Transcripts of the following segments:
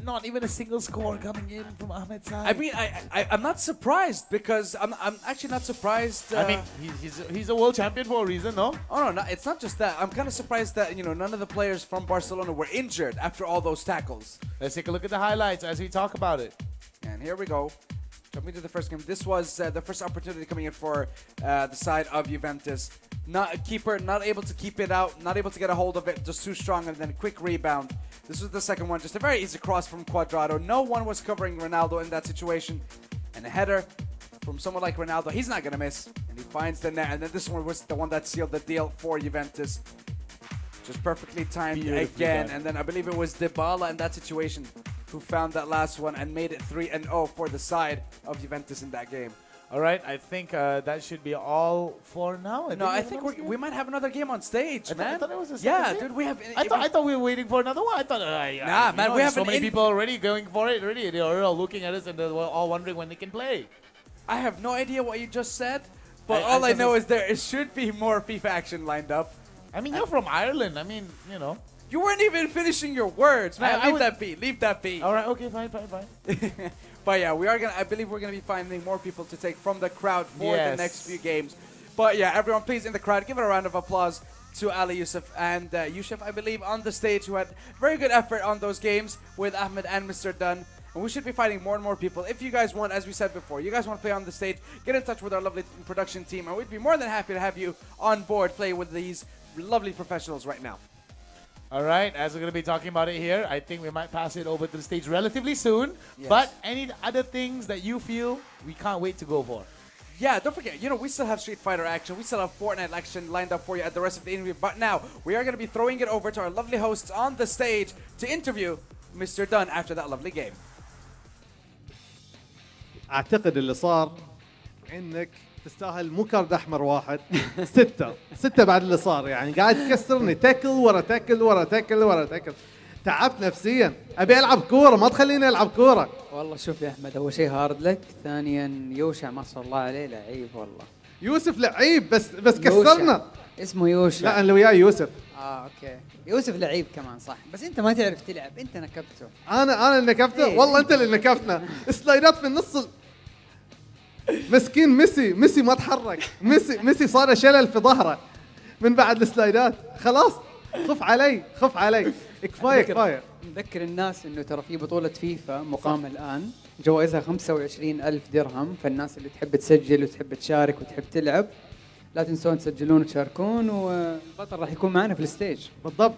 not even a single score coming in from Ahmed's side. I mean, I'm not surprised because I'm actually not surprised. I mean, he's a world champion for a reason, no? Oh no, it's not just that. I'm kind of surprised that none of the players from Barcelona were injured after all those tackles. Let's take a look at the highlights as we talk about it. And here we go. Jumping to the first game. This was the first opportunity coming in for the side of Juventus. Not a keeper, not able to keep it out, not able to get a hold of it, just too strong, and then quick rebound. This was the second one, just a very easy cross from Cuadrado. No one was covering Ronaldo in that situation. And a header from someone like Ronaldo, he's not going to miss. And he finds the net, and then this one was the one that sealed the deal for Juventus. Just perfectly timed again, and then I believe it was Dybala in that situation who found that last one and made it 3-0 for the side of Juventus in that game. All right, I think that should be all for now. I think we might have another game on stage, man. I thought it was a second game. Dude, we have. I thought we were waiting for another one. I thought, nah, man, we have so many people already going for it. Already, they're all looking at us and they're all wondering when they can play. I have no idea what you just said, but all I know is there should be more FIFA action lined up. I mean, you're from Ireland. I mean, You weren't even finishing your words, man. Leave that be. Leave that be. All right. Okay. Fine. But yeah, I believe we're gonna be finding more people to take from the crowd for the next few games. But yeah, everyone, please in the crowd, give it a round of applause to Ali Youssef and Yusuf, I believe, on the stage, who had very good effort on those games with Ahmed and Mr. Dunn. And we should be finding more and more people. If you guys want, as we said before, you guys want to play on the stage, get in touch with our lovely production team, and we'd be more than happy to have you on board play with these lovely professionals right now. All right, as we're going to be talking about it here, I think we might pass it over to the stage relatively soon. Yes. But any other things that you feel we can't wait to go for? Yeah, don't forget, we still have Street Fighter action. We still have Fortnite action lined up for you at the rest of the interview. But now, we are going to be throwing it over to our lovely hosts on the stage to interview Mr. Dunn after that lovely game. أعتقد اللي صار إنك تستاهل مو كارد أحمر واحد، ستة بعد اللي صار، يعني قاعد تكسرني تاكل ورا تاكل ورا تاكل ورا تاكل. تعبت نفسيا، أبي ألعب كورة، ما تخليني ألعب كورة. والله شوف يا أحمد، أول شيء هارد لك، ثانيا يوشع ما شاء الله عليه لعيب والله. يوسف لعيب بس كسرنا. اسمه يوشع. لا اللي وياي يوسف. اوكي. يوسف لعيب كمان صح، بس انت ما تعرف تلعب، انت نكبته. انا اللي نكبته؟ إيه؟ والله انت اللي نكبتنا. سلايدات في النص. مسكين ميسي ما تحرك. ميسي صار شلل في ظهره من بعد السلايدات. خلاص خف علي كفايه. نذكر الناس انه ترى في بطولة فيفا مقامة الان، جوائزها 25,000 درهم، فالناس اللي تحب تسجل وتحب تشارك وتحب تلعب لا تنسون تسجلون وتشاركون، والبطل راح يكون معنا في الستيج. بالضبط.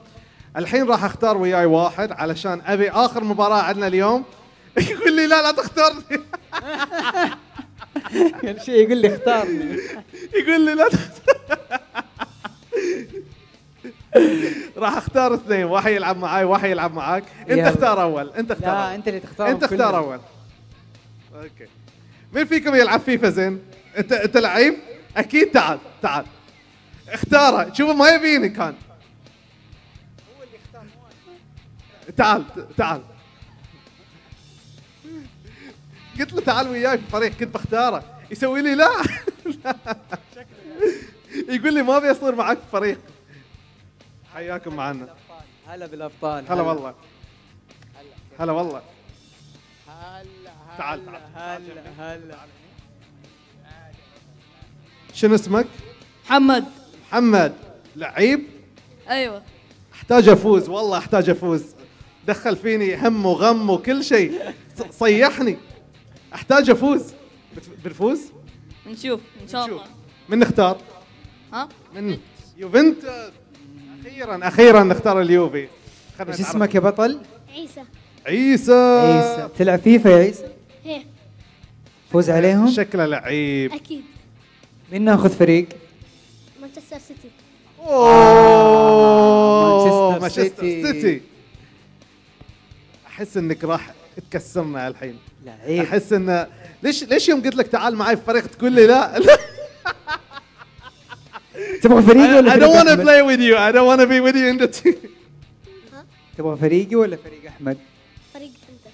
الحين راح اختار وياي واحد علشان ابي اخر مباراة عندنا اليوم. يقول لي لا تختارني. كل شيء يقول لي اختارني. يقول لي لا راح اختار اثنين، واحد يلعب معاي واحد يلعب معاك. انت اختار اول. لا انت اللي تختار. انت اختار اول. اوكي. مين فيكم يلعب فيفا زين؟ انت لعيب؟ اكيد. تعال اختاره. شوفوا ما يبيني كان. هو اللي اختار. تعال قلت له تعال وياي في الفريق، كنت بختاره، يسوي لي لا. يقول لي ما ابي اصير معك في الفريق. حياكم معنا. هلا بالابطال. هلا والله. تعال. هلا. شنو اسمك؟ محمد. لعيب؟ ايوه. احتاج افوز، والله احتاج افوز. دخل فيني هم وغم وكل شيء، صيحني. احتاج افوز. بنفوز؟ نشوف ان شاء الله. من نختار؟ ها؟ من يوفنتوس. اخيرا نختار اليوفي. ايش اسمك يا بطل؟ عيسى. تلعب فيفا يا عيسى؟ ايه. فوز عليهم؟ شكله لعيب. اكيد. مين ناخذ فريق؟ مانشستر سيتي. مانشستر سيتي. احس انك راح تكسرنا الحين. لعيب. احس انه ليش يوم قلت لك تعال معي في فريق تقول لي لا؟ تبغى فريقي ولا I don't want to play with you. I don't want to be with you in the team. تبغى فريقي ولا فريق احمد؟ فريق انت.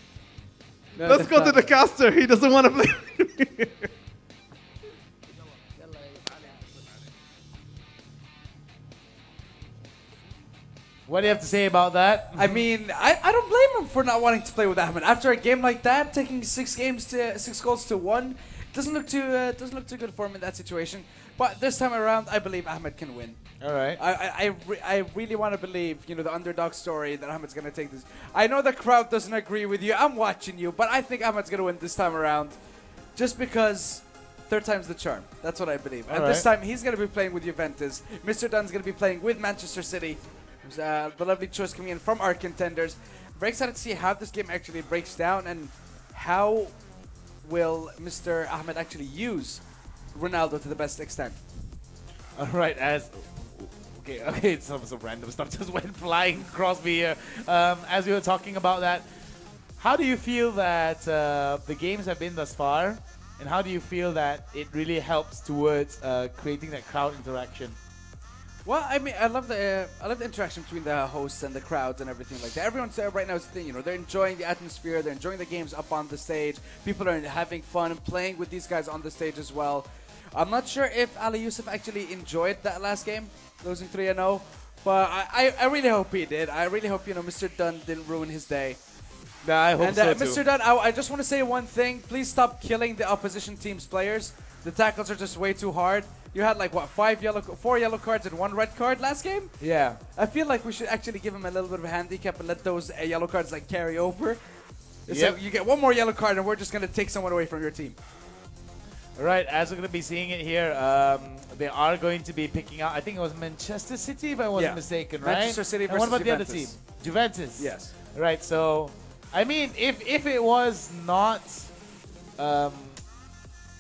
Let's go to the caster. He doesn't want to play with me. What do you have to say about that? I mean, I don't blame him for not wanting to play with Ahmed. After a game like that, taking 6 goals to 1, doesn't look too good for him in that situation. But this time around, I believe Ahmed can win. All right. I really want to believe, the underdog story that Ahmed's going to take this. I know the crowd doesn't agree with you. I'm watching you, but I think Ahmed's going to win this time around, just because third time's the charm. That's what I believe. And this time he's going to be playing with Juventus. Mr. Dunn's going to be playing with Manchester City. The lovely choice coming in from our contenders. Very excited to see how this game actually breaks down and how will Mr. Ahmed actually use Ronaldo to the best extent. All right, okay, it's some random stuff just went flying across me here. As we were talking about that, how do you feel that the games have been thus far, and how do you feel that it really helps towards creating that crowd interaction? Well, I mean, I love the interaction between the hosts and the crowds and everything like that. Everyone's there right now is they're enjoying the atmosphere, they're enjoying the games up on the stage. People are having fun and playing with these guys on the stage as well. I'm not sure if Ali Yusuf actually enjoyed that last game, losing 3-0, but I really hope he did. I really hope Mr. Dunn didn't ruin his day. Yeah, I hope so too. Mr. Dunn, I just want to say one thing. Please stop killing the opposition team's players. The tackles are just way too hard. You had like, what, 4 yellow cards and 1 red card last game? Yeah. I feel like we should actually give him a little bit of a handicap and let those yellow cards like carry over. Yep. So you get 1 more yellow card and we're just going to take someone away from your team. All right, as we're going to be seeing it here, they are going to be picking out, I think it was Manchester City, if I wasn't mistaken, right? Manchester City versus and what about Juventus. the other team? Juventus. Yes. Right, so, I mean, if it was not,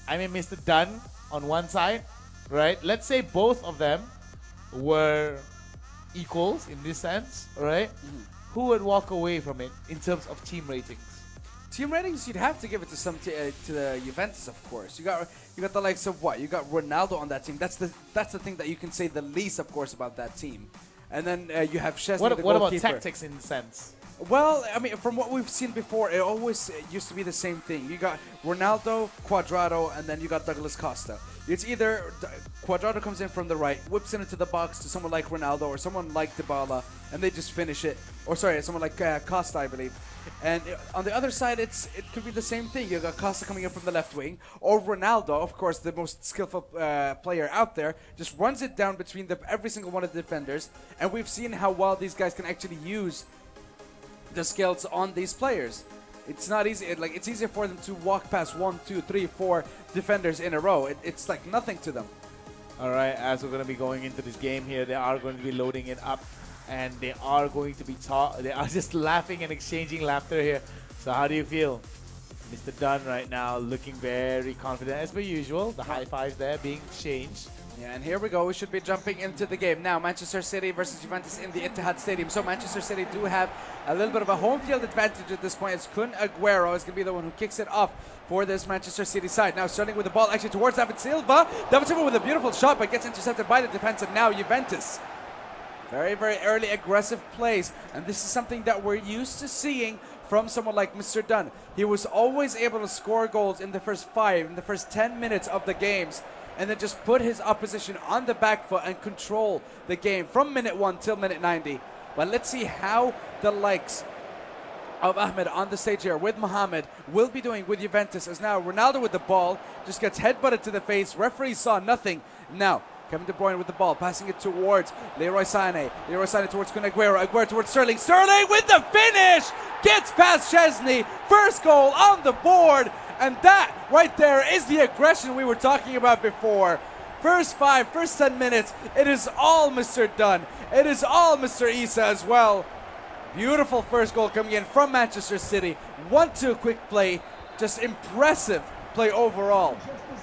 Mr. Dunn on one side, right? Let's say both of them were equals in this sense, right? Who would walk away from it in terms of team ratings? Team ratings, you'd have to give it to to the Juventus, of course. You got the likes of what? You got Ronaldo on that team. That's the thing that you can say the least, of course, about that team. And then you have Szczesny, the goalkeeper. What about tactics in the sense? Well, I mean, from what we've seen before, it always used to be the same thing. You got Ronaldo, Cuadrado, and then you got Douglas Costa. It's either Cuadrado comes in from the right, whips it into the box to someone like Ronaldo or someone like Dybala, and they just finish it. Or sorry, someone like Costa, I believe. And on the other side, it could be the same thing. You got Costa coming in from the left wing, or Ronaldo, of course, the most skillful player out there, just runs it down between every single one of the defenders. And we've seen how well these guys can actually use the skills on these players. It's not easy. It's easier for them to walk past 1, 2, 3, 4 defenders in a row. It's like nothing to them. All right, as we're going to be going into this game here, they are going to be loading it up, and they are going to be they are just laughing and exchanging laughter here. So how do you feel? Mr. Dunn right now looking very confident as per usual. The high fives there being exchanged. Yeah, and here we go. We should be jumping into the game now. Manchester City versus Juventus in the Etihad Stadium. So Manchester City do have a little bit of a home field advantage at this point. It's Kun Aguero is going to be the one who kicks it off for this Manchester City side. Now starting with the ball actually towards David Silva. David Silva with a beautiful shot, but gets intercepted by the defense. And now Juventus. Very, very early aggressive plays. And this is something that we're used to seeing from someone like Mr. Dunn. He was always able to score goals in the first 10 minutes of the games, and then just put his opposition on the back foot and control the game from minute 1 till minute 90. But let's see how the likes of Ahmed on the stage here with Mohamed will be doing with Juventus, as now Ronaldo with the ball just gets headbutted to the face. Referee saw nothing. Now Kevin De Bruyne with the ball, passing it towards Leroy Sané. Leroy Sané towards Kun Aguero. Aguero towards Sterling. Sterling with the finish! Gets past Szczesny. First goal on the board. And that right there is the aggression we were talking about before. First 10 minutes, it is all Mr. Dunn. It is all Mr. Isa as well. Beautiful first goal coming in from Manchester City. 1-2 quick play. Just impressive play overall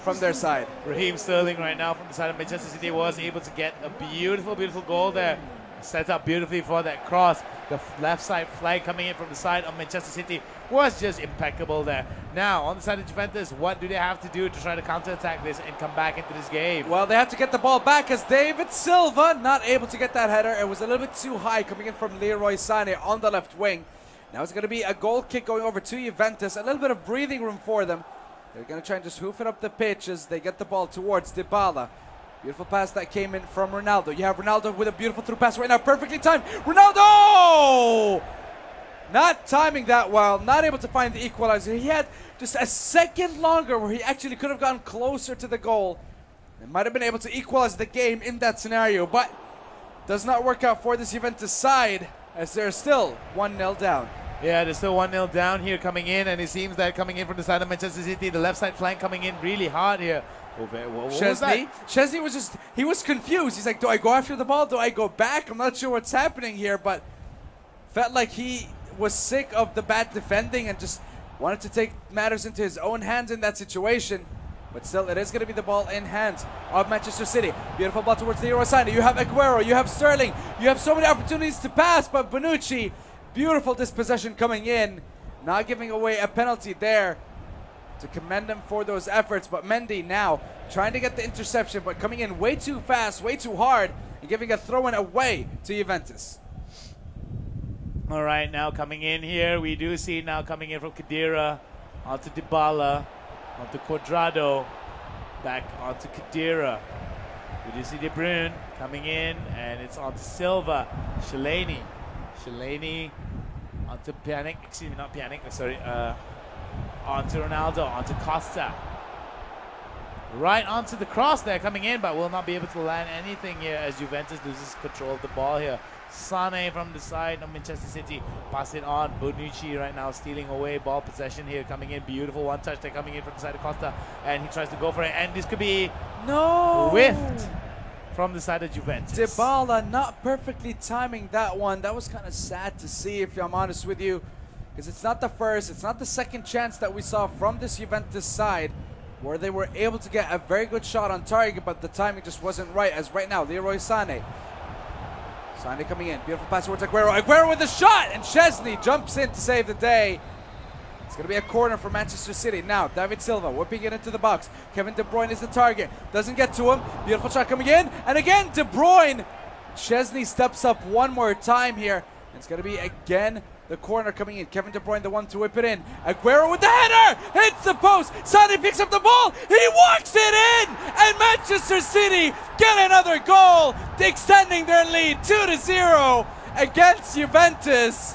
from their side. Raheem Sterling right now from the side of Manchester City was able to get a beautiful, beautiful goal there. Set up beautifully for that cross. The left side flag coming in from the side of Manchester City was just impeccable there. Now, on the side of Juventus, what do they have to do to try to counter-attack this and come back into this game? Well, they have to get the ball back, as David Silva not able to get that header. It was a little bit too high coming in from Leroy Sané on the left wing. Now it's going to be a goal kick going over to Juventus. A little bit of breathing room for them. They're going to try and just hoof it up the pitch as they get the ball towards Dybala. Beautiful pass that came in from Ronaldo. You have Ronaldo with a beautiful through pass right now. Perfectly timed. Ronaldo! Not timing that well. Not able to find the equalizer. He had just a second longer where he actually could have gone closer to the goal. It might have been able to equalize the game in that scenario, but does not work out for this Juventus side as they're still 1-0 down. Yeah, they're still 1-0 down here coming in, and it seems that coming in from the side of Manchester City, the left side flank coming in really hard here. What was that? Chesney was just, he was confused. He's like, do I go after the ball? Do I go back? I'm not sure what's happening here, but felt like he was sick of the bad defending and just wanted to take matters into his own hands in that situation. But still, it is going to be the ball in hands of Manchester City. Beautiful ball towards the Euroside. You have Aguero, you have Sterling, you have so many opportunities to pass, but Bonucci, beautiful dispossession coming in, not giving away a penalty there. To commend him for those efforts, but Mendy now trying to get the interception, but coming in way too fast, way too hard, and giving a throw-in away to Juventus. All right, now coming in here, we do see now coming in from Khedira, onto Dybala, onto Cuadrado, back onto Khedira. We do see De Bruyne coming in, and it's onto Silva, Shalani onto Pjanic, excuse me, not Pjanic, sorry, onto Ronaldo, onto Costa. Right onto the cross there coming in, but will not be able to land anything here as Juventus loses control of the ball here. Sane from the side of Manchester City, pass it on. Bonucci right now stealing away ball possession here coming in. Beautiful one touch there coming in from the side of Costa, and he tries to go for it, and this could be whiffed from the side of Juventus. Dybala not perfectly timing that one. That was kind of sad to see, if I'm honest with you, because it's not the first, it's not the second chance that we saw from this Juventus side where they were able to get a very good shot on target, but the timing just wasn't right. As right now, Leroy Sané. Sané coming in, beautiful pass towards Aguero. Aguero with the shot, and Chesney jumps in to save the day. It's going to be a corner for Manchester City. Now, David Silva whipping it into the box. Kevin De Bruyne is the target. Doesn't get to him. Beautiful shot coming in, and again, De Bruyne. Chesney steps up one more time here. It's going to be again the corner coming in. Kevin De Bruyne, the one to whip it in. Aguero with the header! Hits the post! Sané picks up the ball! He walks it in! And Manchester City get another goal, extending their lead 2-0 against Juventus.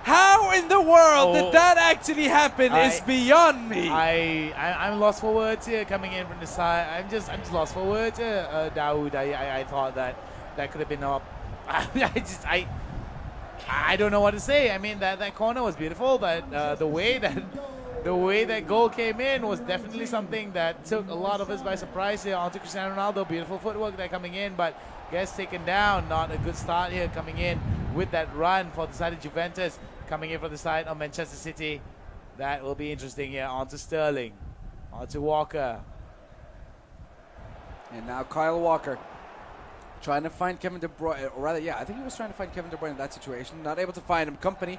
How in the world did that actually happen is beyond me. I'm lost for words here coming in from the side. I'm just lost for words here, Dawood. I thought that could have been up. I don't know what to say. I mean, that corner was beautiful, but the way that goal came in was definitely something that took a lot of us by surprise here. Onto Cristiano Ronaldo, beautiful footwork there coming in, but gets taken down. Not a good start here coming in with that run for the side of Juventus. Coming in from the side of Manchester City. That will be interesting here. Onto Sterling, onto Walker. And now Kyle Walker trying to find Kevin De Bruyne, or rather, yeah, I think he was trying to find Kevin De Bruyne in that situation. Not able to find him. Company,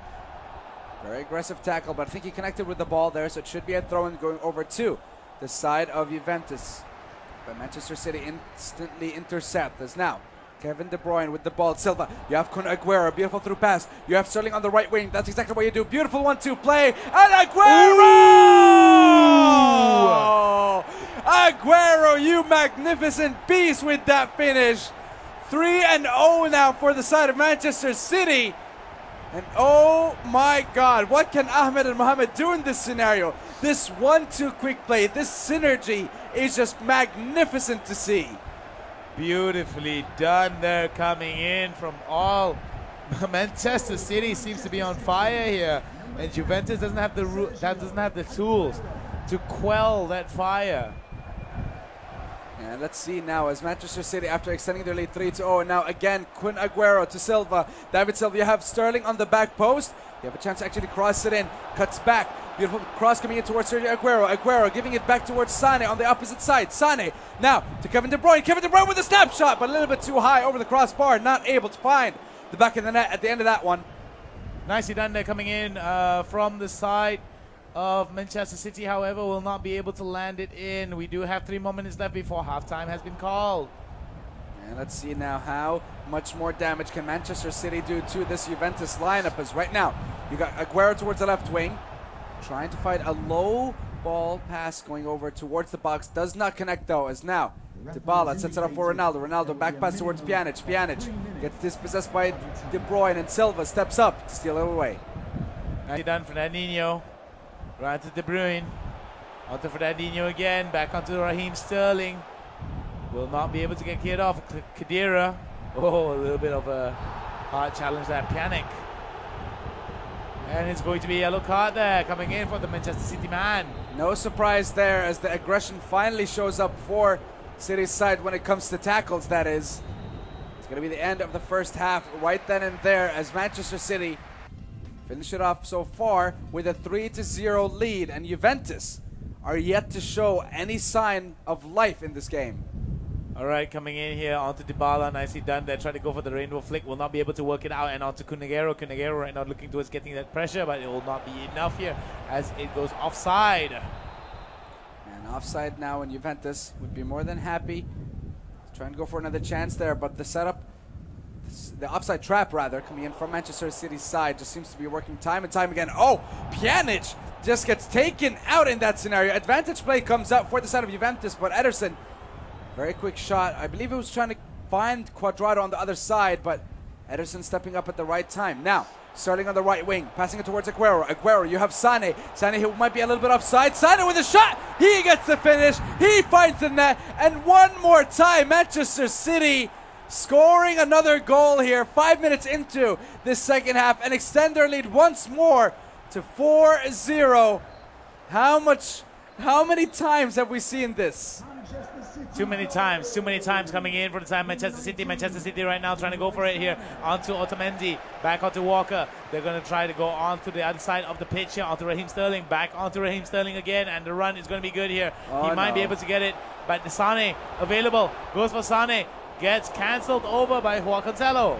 very aggressive tackle, but I think he connected with the ball there, so it should be a throw-in going over to the side of Juventus. But Manchester City instantly intercept. As now Kevin De Bruyne with the ball. Silva, you have Kun Aguero, beautiful through pass. You have Sterling on the right wing. That's exactly what you do. Beautiful 1-2 play, and Aguero! Aguero, you magnificent beast with that finish. 3-0 now for the side of Manchester City. And oh my God, what can Ahmed and Mohamed do in this scenario? This 1-2 quick play, this synergy is just magnificent to see. Beautifully done there coming in from all. Manchester City seems to be on fire here, and Juventus doesn't have the tools to quell that fire. And let's see now as Manchester City, after extending their lead 3-0, and now again Kun Aguero to Silva. David Silva, you have Sterling on the back post. You have a chance to actually cross it in. Cuts back. Beautiful cross coming in towards Sergio Aguero. Aguero giving it back towards Sané on the opposite side. Sané now to Kevin De Bruyne. Kevin De Bruyne with a snapshot, but a little bit too high over the crossbar. Not able to find the back of the net at the end of that one. Nicely done there coming in from the side of Manchester City, however, will not be able to land it in. We do have 3 more minutes left before halftime has been called. And let's see now how much more damage can Manchester City do to this Juventus lineup, as right now you got Aguero towards the left wing, trying to find a low ball pass going over towards the box. Does not connect though, as now Dybala sets it up for Ronaldo. Ronaldo back pass towards Pjanic. Pjanic gets dispossessed by De Bruyne, and Silva steps up to steal it away. Nicely done, Fernandinho. Right to De Bruyne. Onto Fernandinho again. Back onto Raheem Sterling. Will not be able to get cleared off. Khedira. Oh, a little bit of a hard challenge there. Pjanic. And it's going to be a yellow card there coming in for the Manchester City man. No surprise there, as the aggression finally shows up for City's side when it comes to tackles, that is. It's going to be the end of the first half right then and there, as Manchester City finish it off so far with a 3-0 lead, and Juventus are yet to show any sign of life in this game. All right, coming in here onto Dybala, nicely done there. Trying to go for the rainbow flick, will not be able to work it out, and onto Cunagüero. Cunagüero right now looking towards getting that pressure, but it will not be enough here as it goes offside. And offside now, and Juventus would be more than happy. Trying to go for another chance there, but the setup, the offside trap rather, coming in from Manchester City's side just seems to be working time and time again. Oh, Pjanic just gets taken out in that scenario. Advantage play comes up for the side of Juventus, but Ederson, very quick shot. I believe he was trying to find Cuadrado on the other side, but Ederson stepping up at the right time. Now, Sterling on the right wing, passing it towards Aguero. Aguero, you have Sane. Sane, who might be a little bit offside. Sane with a shot. He gets the finish. He finds the net. And one more time, Manchester City scoring another goal here. 5 minutes into this second half, and extend their lead once more to 4-0. How many times have we seen this? Too many times coming in for the time Manchester City. Manchester City right now trying to go for it here. Onto Otamendi, back onto Walker. They're going to try to go on to the other side of the pitch here, onto Raheem Sterling. Back onto Raheem Sterling again, and the run is going to be good here. He might be able to get it, but Sane available. Goes for Sane. Gets cancelled over by Joao Cancelo.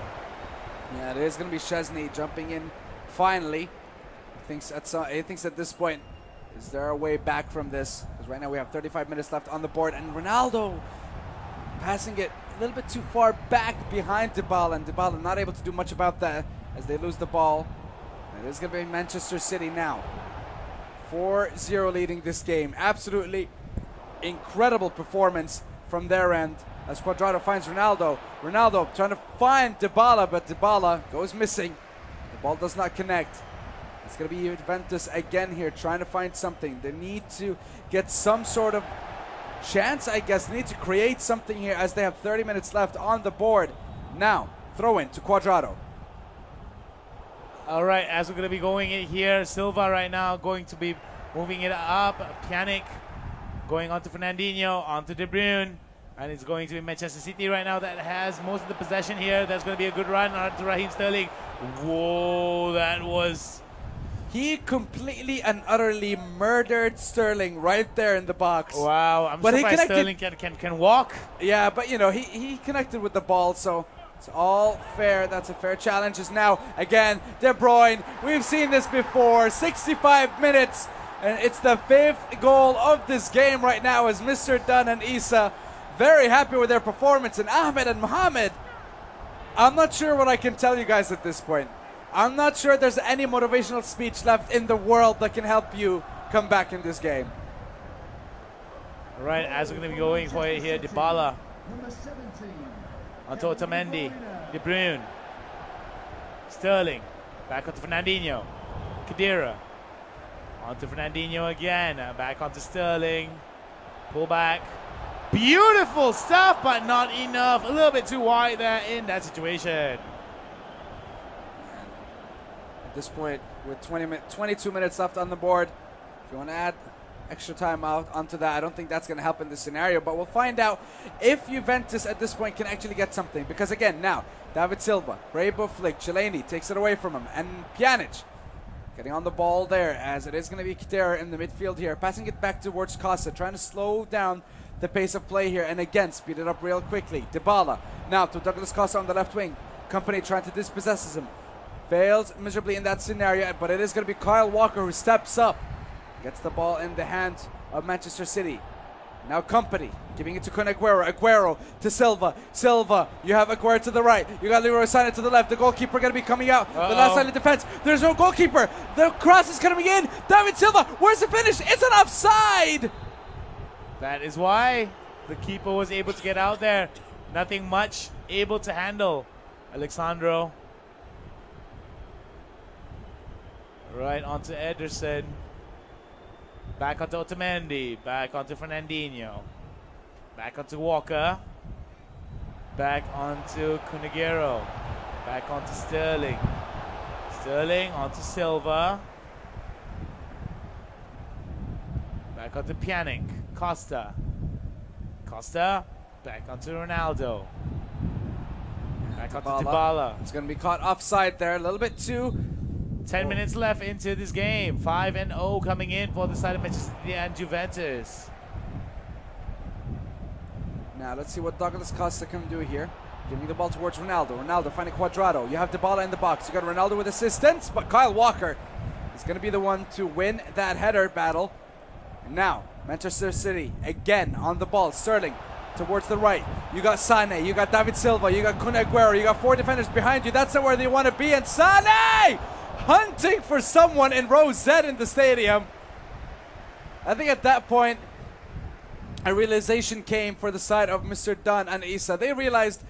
Yeah, it is going to be Chesney jumping in finally. He thinks at this point, is there a way back from this? Because right now we have 35 minutes left on the board, and Ronaldo passing it a little bit too far back behind Dybala, and Dybala not able to do much about that as they lose the ball. It is going to be Manchester City now. 4-0 leading this game. Absolutely incredible performance from their end as Cuadrado finds Ronaldo. Ronaldo trying to find Dybala, but Dybala goes missing. The ball does not connect. It's going to be Juventus again here, trying to find something. They need to get some sort of chance, I guess. They need to create something here as they have 30 minutes left on the board. Now, throw in to Cuadrado. All right, as we're going to be going in here, Silva right now going to be moving it up. Pjanic going on to Fernandinho, on to De Bruyne. And it's going to be Manchester City right now that has most of the possession here. That's going to be a good run on to Raheem Sterling. Whoa, that was... He completely and utterly murdered Sterling right there in the box. Wow, I'm surprised Sterling can walk. Yeah, but you know, he connected with the ball, so it's all fair. That's a fair challenge. Is now again De Bruyne. We've seen this before. 65 minutes, and it's the 5th goal of this game right now as Mr. Dunn and Isa very happy with their performance. And Ahmed and Mohamed, I'm not sure what I can tell you guys at this point. I'm not sure there's any motivational speech left in the world that can help you come back in this game. All right, as we're going to be going for it here, Dybala onto Otamendi, De Bruyne, Sterling, back onto Fernandinho, Khedira, onto Fernandinho again, back onto Sterling, pull back. Beautiful stuff, but not enough. A little bit too wide there in that situation. At this point, with 22 minutes left on the board, if you want to add extra time out onto that, I don't think that's going to help in this scenario, but we'll find out if Juventus at this point can actually get something. Because again, now, David Silva, rainbow flick, Chiellini takes it away from him, and Pjanic getting on the ball there, as it is going to be Khedira in the midfield here, passing it back towards Costa, trying to slow down the pace of play here, and again, speed it up real quickly. Dybala, now to Douglas Costa on the left wing. Company trying to dispossess him. Fails miserably in that scenario, but it is going to be Kyle Walker who steps up. Gets the ball in the hand of Manchester City. Now Company giving it to Kun Aguero. Aguero to Silva. Silva, you have Aguero to the right. You got Leroy Sané to the left. The goalkeeper going to be coming out. The last line of defense. There's no goalkeeper. The cross is coming in. David Silva, where's the finish? It's an offside. That is why the keeper was able to get out there. Nothing much able to handle Alexandro. Right onto Ederson. Back onto Otamendi. Back onto Fernandinho. Back onto Walker. Back onto Kunagero. Back onto Sterling. Sterling onto Silva. Back onto Pjanic. Costa. Costa. Back onto Ronaldo. Back onto Dybala. It's going to be caught offside there. A little bit too. 10 minutes left into this game. 5-0 coming in for the side of Manchester City and Juventus. Now let's see what Douglas Costa can do here. Giving the ball towards Ronaldo. Ronaldo finding Cuadrado. You have Dybala in the box. You got Ronaldo with assistance, but Kyle Walker is going to be the one to win that header battle. And now Manchester City again on the ball. Sterling towards the right. You got Sané. You got David Silva. You got Kun Aguero. You got 4 defenders behind you. That's not where they want to be. And Sané hunting for someone in row Z in the stadium. I think at that point, a realization came for the side of Mr. Dunn and Isa. They realized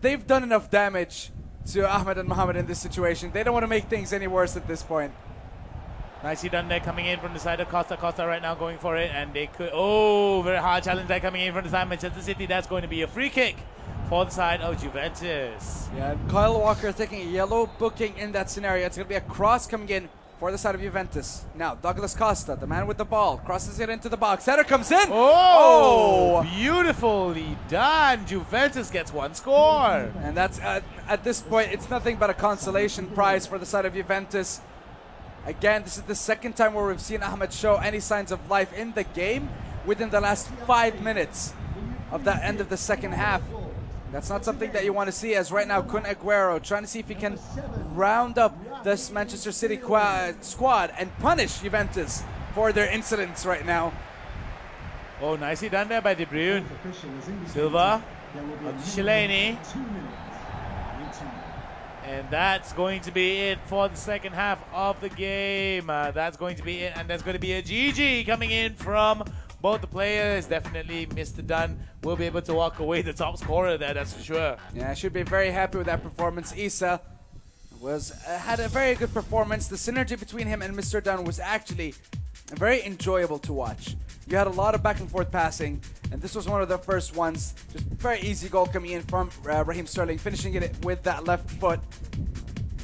they've done enough damage to Ahmed and Mohammed in this situation. They don't want to make things any worse at this point. Nicely done there, coming in from the side of Costa. Costa right now going for it, and they could. Oh, very hard challenge there coming in from the side of Manchester City. That's going to be a free kick for the side of Juventus. Yeah, Kyle Walker taking a yellow booking in that scenario. It's going to be a cross coming in for the side of Juventus. Now, Douglas Costa, the man with the ball, crosses it into the box. Header comes in. Oh, beautifully done. Juventus gets 1 score. And that's, at this point, it's nothing but a consolation prize for the side of Juventus. Again, this is the second time where we've seen Ahmed show any signs of life in the game within the last 5 minutes of the end of the second half. That's not something that you want to see, as right now Kun Aguero trying to see if he can round up this Manchester City squad and punish Juventus for their incidents right now. Oh, nicely done there by De Bruyne. Silva onto Shilani. And that's going to be it for the second half of the game. That's going to be it, and there's going to be a GG coming in from both the players. Definitely Mr. Dunn will be able to walk away the top scorer there, that's for sure. Yeah, I should be very happy with that performance. Isa had a very good performance. The synergy between him and Mr. Dunn was actually very enjoyable to watch. You had a lot of back and forth passing, and this was one of the first ones. Just very easy goal coming in from Raheem Sterling, finishing it with that left foot.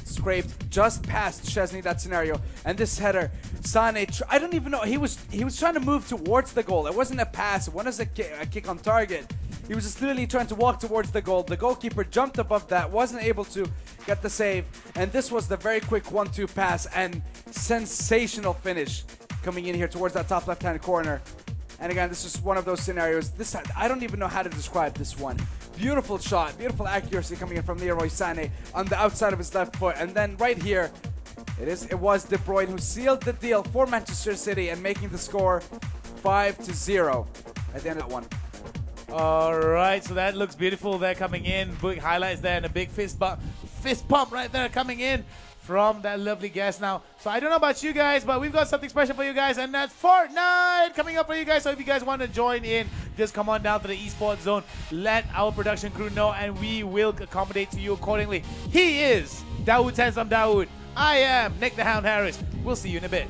Scraped just past Chesney, that scenario. And this header, Sané, I don't even know, he was trying to move towards the goal. It wasn't a pass, it wasn't a kick on target. He was just literally trying to walk towards the goal. The goalkeeper jumped above that, wasn't able to get the save. And this was the very quick 1-2 pass and sensational finish coming in here towards that top left-hand corner. And again, this is one of those scenarios. I don't even know how to describe this one. Beautiful shot, beautiful accuracy coming in from Leroy Sané on the outside of his left foot. And then right here, it was De Bruyne who sealed the deal for Manchester City and making the score 5-0 at the end of that one. All right, so that looks beautiful there coming in. Big highlights there and a big fist pump right there coming in from that lovely guest now. So I don't know about you guys, but we've got something special for you guys, and that's Fortnite coming up for you guys. So if you guys want to join in, just come on down to the esports zone. Let our production crew know, and we will accommodate to you accordingly. He is Dawood Handsome Dawood. I am Nick the Hound Harris. We'll see you in a bit.